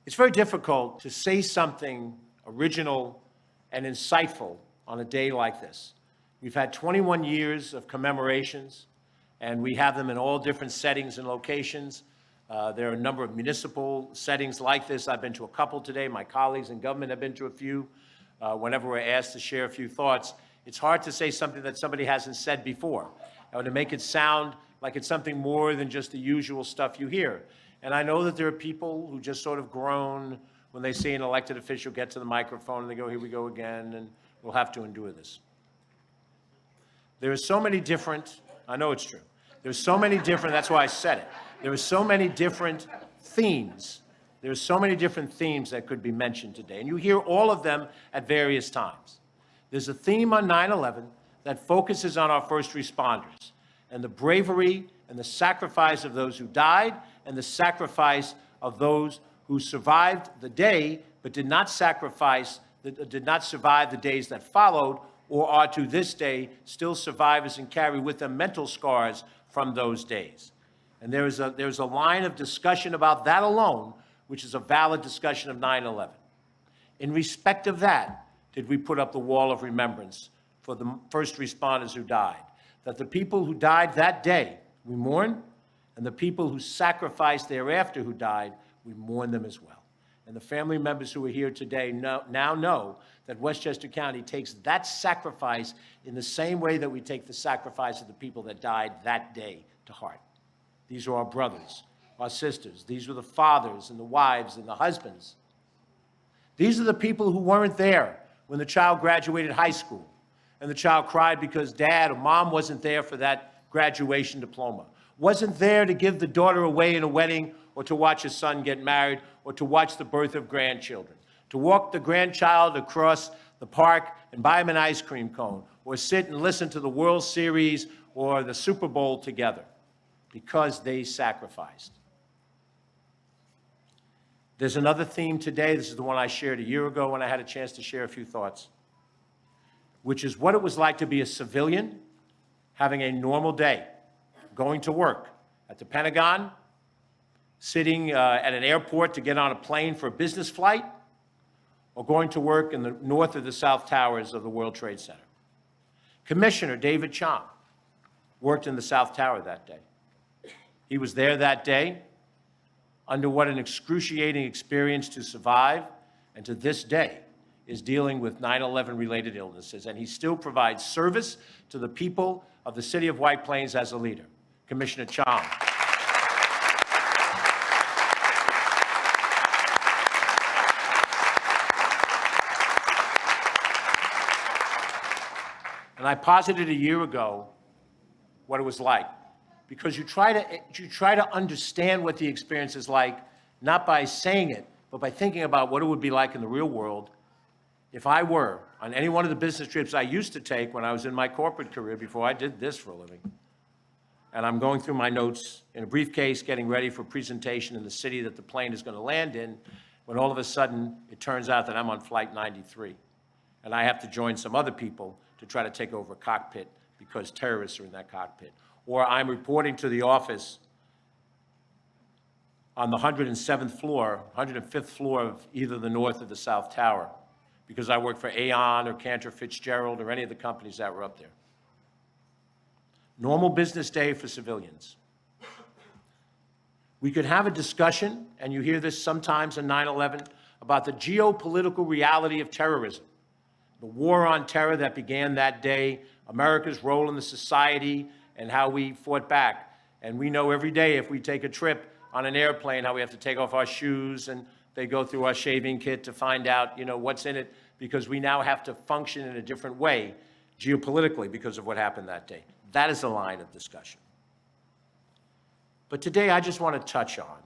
It's very difficult to say something original and insightful on a day like this. We've had 21 years of commemorations, and we have them in all different settings and locations. There are a number of municipal settings like this. I've been to a couple today. My colleagues in government have been to a few. Whenever we're asked to share a few thoughts, it's hard to say something that somebody hasn't said before, or to make it sound like it's something more than just the usual stuff you hear. And I know that there are people who just sort of groan when they see an elected official get to the microphone and they go, here we go again, and we'll have to endure this. There are so many different, I know it's true, there's so many different, that's why I said it. There are so many different themes. There are so many different themes that could be mentioned today, and you hear all of them at various times. There's a theme on 9/11 that focuses on our first responders and the bravery and the sacrifice of those who died and the sacrifice of those who survived the day but did not survive the days that followed, or are to this day still survivors and carry with them mental scars from those days. And there's a line of discussion about that alone, which is a valid discussion of 9/11. In respect of that, did we put up the wall of remembrance for the first responders who died? That the people who died that day, we mourn, and the people who sacrificed thereafter who died, we mourn them as well. And the family members who are here today now know that Westchester County takes that sacrifice in the same way that we take the sacrifice of the people that died that day to heart. These are our brothers, our sisters. These are the fathers and the wives and the husbands. These are the people who weren't there when the child graduated high school and the child cried because dad or mom wasn't there for that graduation diploma, wasn't there to give the daughter away in a wedding or to watch his son get married or to watch the birth of grandchildren, to walk the grandchild across the park and buy him an ice cream cone, or sit and listen to the World Series or the Super Bowl together, because they sacrificed. There's another theme today. This is the one I shared a year ago when I had a chance to share a few thoughts, which is what it was like to be a civilian having a normal day, going to work at the Pentagon, sitting at an airport to get on a plane for a business flight, or going to work in the north or the south towers of the World Trade Center. Commissioner David Chong worked in the South Tower that day. He was there that day under what an excruciating experience to survive, and to this day is dealing with 9/11 related illnesses, and he still provides service to the people of the city of White Plains as a leader. Commissioner Chong. And I posited a year ago what it was like, because you try to understand what the experience is like, not by saying it, but by thinking about what it would be like in the real world if I were on any one of the business trips I used to take when I was in my corporate career before I did this for a living. And I'm going through my notes in a briefcase, getting ready for a presentation in the city that the plane is going to land in, when all of a sudden it turns out that I'm on Flight 93. And I have to join some other people to try to take over a cockpit because terrorists are in that cockpit. Or I'm reporting to the office on the 107th floor, 105th floor of either the North or the South Tower, because I work for Aon or Cantor Fitzgerald or any of the companies that were up there. Normal business day for civilians. We could have a discussion, and you hear this sometimes on 9/11, about the geopolitical reality of terrorism. The war on terror that began that day, America's role in the society, and how we fought back. And we know every day if we take a trip on an airplane how we have to take off our shoes and they go through our shaving kit to find out, what's in it, because we now have to function in a different way geopolitically because of what happened that day. That is a line of discussion. But today I just want to touch on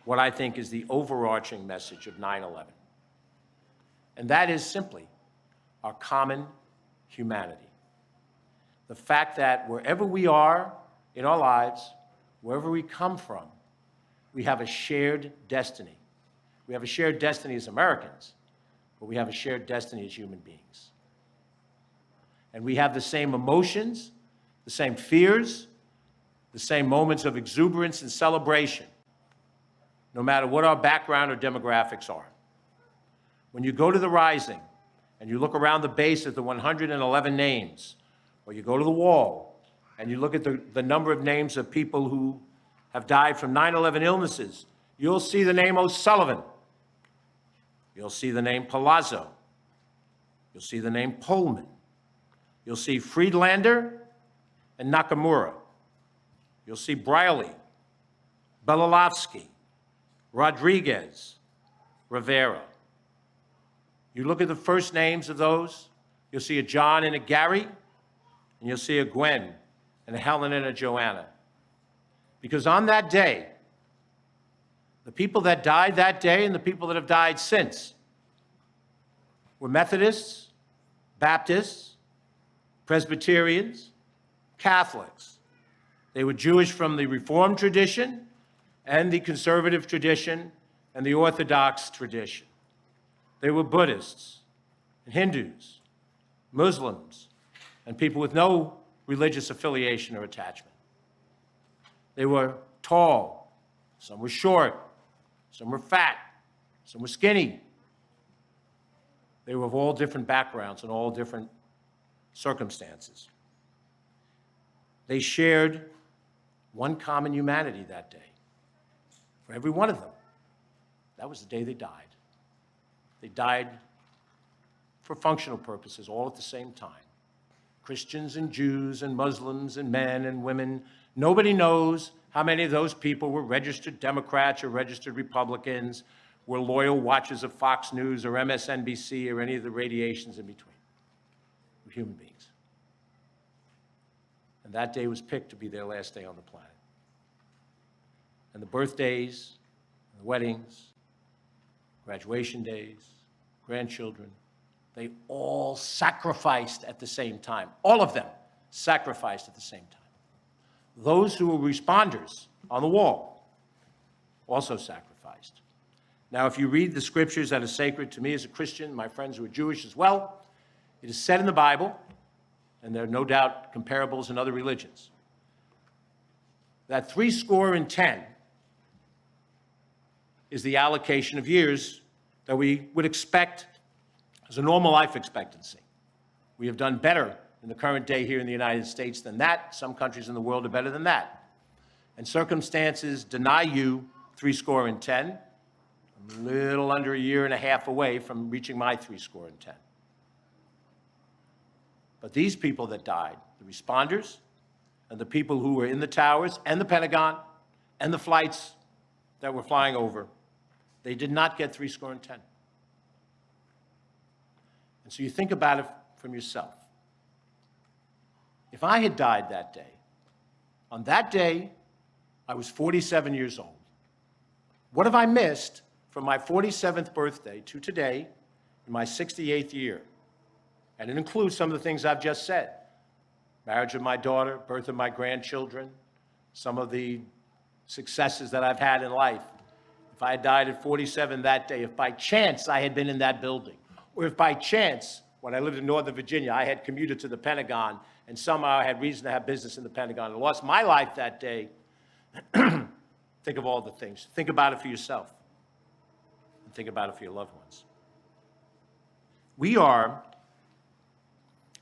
what I think is the overarching message of 9/11. And that is simply our common humanity. The fact that wherever we are in our lives, wherever we come from, we have a shared destiny. We have a shared destiny as Americans, but we have a shared destiny as human beings. And we have the same emotions, the same fears, the same moments of exuberance and celebration. no matter what our background or demographics are. When you go to the Rising and you look around the base at the 111 names, or you go to the wall and you look at the number of names of people who have died from 9/11 illnesses, you'll see the name O'Sullivan. You'll see the name Palazzo. You'll see the name Pullman. You'll see Friedlander and Nakamura. You'll see Briley, Belilovsky, Rodriguez, Rivera. You look at the first names of those, you'll see a John and a Gary, and you'll see a Gwen and a Helen and a Joanna. Because on that day, the people that died that day and the people that have died since were Methodists, Baptists, Presbyterians, Catholics. They were Jewish from the Reformed tradition and the conservative tradition and the Orthodox tradition. They were Buddhists and Hindus, Muslims, and people with no religious affiliation or attachment. They were tall, some were short, some were fat, some were skinny. They were of all different backgrounds and all different circumstances. They shared one common humanity that day. For every one of them, that was the day they died. They died for functional purposes all at the same time. Christians and Jews and Muslims and men and women. Nobody knows how many of those people were registered Democrats or registered Republicans, were loyal watchers of Fox News or MSNBC or any of the radiations in between. We're human beings. And that day was picked to be their last day on the planet. And the birthdays, the weddings, graduation days, grandchildren, they all sacrificed at the same time. All of them sacrificed at the same time. Those who were responders on the wall also sacrificed. Now, if you read the scriptures that are sacred to me as a Christian, my friends who are Jewish as well, it is said in the Bible, and there are no doubt comparables in other religions, that 70 is the allocation of years that we would expect as a normal life expectancy. We have done better in the current day here in the United States than that. Some countries in the world are better than that. And circumstances deny you 70. I'm a little under a year and a half away from reaching my 70. But these people that died, the responders, and the people who were in the towers and the Pentagon and the flights that were flying over, they did not get 70. And so you think about it from yourself. If I had died that day, on that day, I was 47 years old. What have I missed from my 47th birthday to today in my 68th year? And it includes some of the things I've just said. Marriage of my daughter, birth of my grandchildren, some of the successes that I've had in life. If I had died at 47 that day, if by chance I had been in that building, or if by chance, when I lived in Northern Virginia, I had commuted to the Pentagon and somehow I had reason to have business in the Pentagon and lost my life that day, think of all the things. Think about it for yourself. And think about it for your loved ones. We are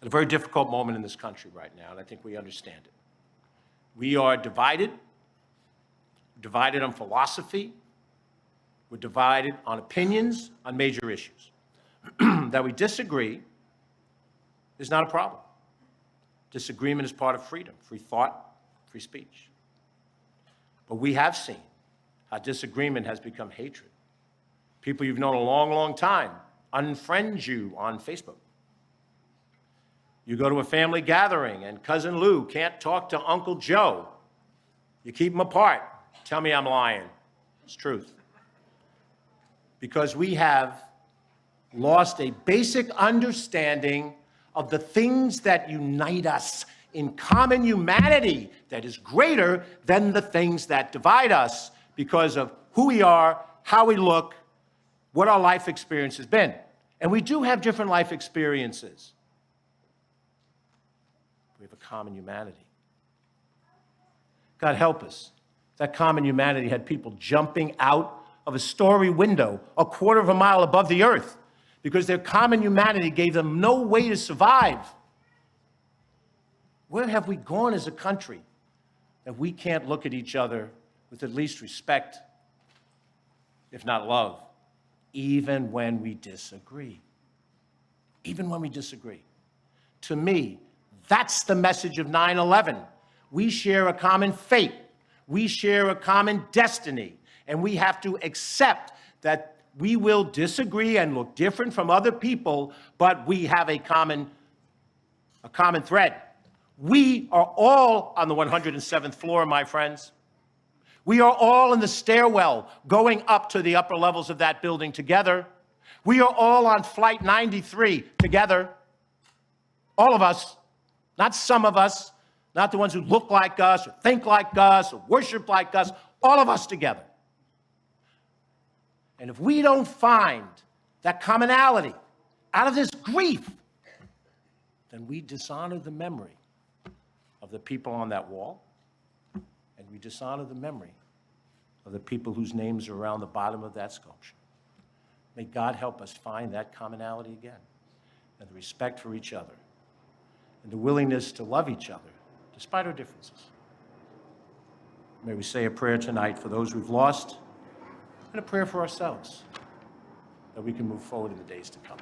at a very difficult moment in this country right now, and I think we understand it. We are divided on philosophy. We're divided on opinions on major issues. That we disagree is not a problem. Disagreement is part of freedom, free thought, free speech. But we have seen how disagreement has become hatred. People you've known a long, long time unfriend you on Facebook. You go to a family gathering and Cousin Lou can't talk to Uncle Joe. You keep them apart. Tell me I'm lying. It's truth. Because we have lost a basic understanding of the things that unite us in common humanity that is greater than the things that divide us because of who we are, how we look, what our life experience has been. And we do have different life experiences. We have a common humanity. God help us. That common humanity had people jumping out of a story window a quarter of a mile above the earth because their common humanity gave them no way to survive. Where have we gone as a country that we can't look at each other with at least respect, if not love, even when we disagree? Even when we disagree. To me, that's the message of 9/11. We share a common fate. We share a common destiny. And we have to accept that we will disagree and look different from other people, but we have a common thread. We are all on the 107th floor, my friends. We are all in the stairwell going up to the upper levels of that building together. We are all on Flight 93 together. All of us, not some of us, not the ones who look like us or think like us or worship like us, all of us together. And if we don't find that commonality out of this grief, then we dishonor the memory of the people on that wall, and we dishonor the memory of the people whose names are around the bottom of that sculpture. May God help us find that commonality again, and the respect for each other, and the willingness to love each other, despite our differences. May we say a prayer tonight for those we've lost, and a prayer for ourselves, that we can move forward in the days to come.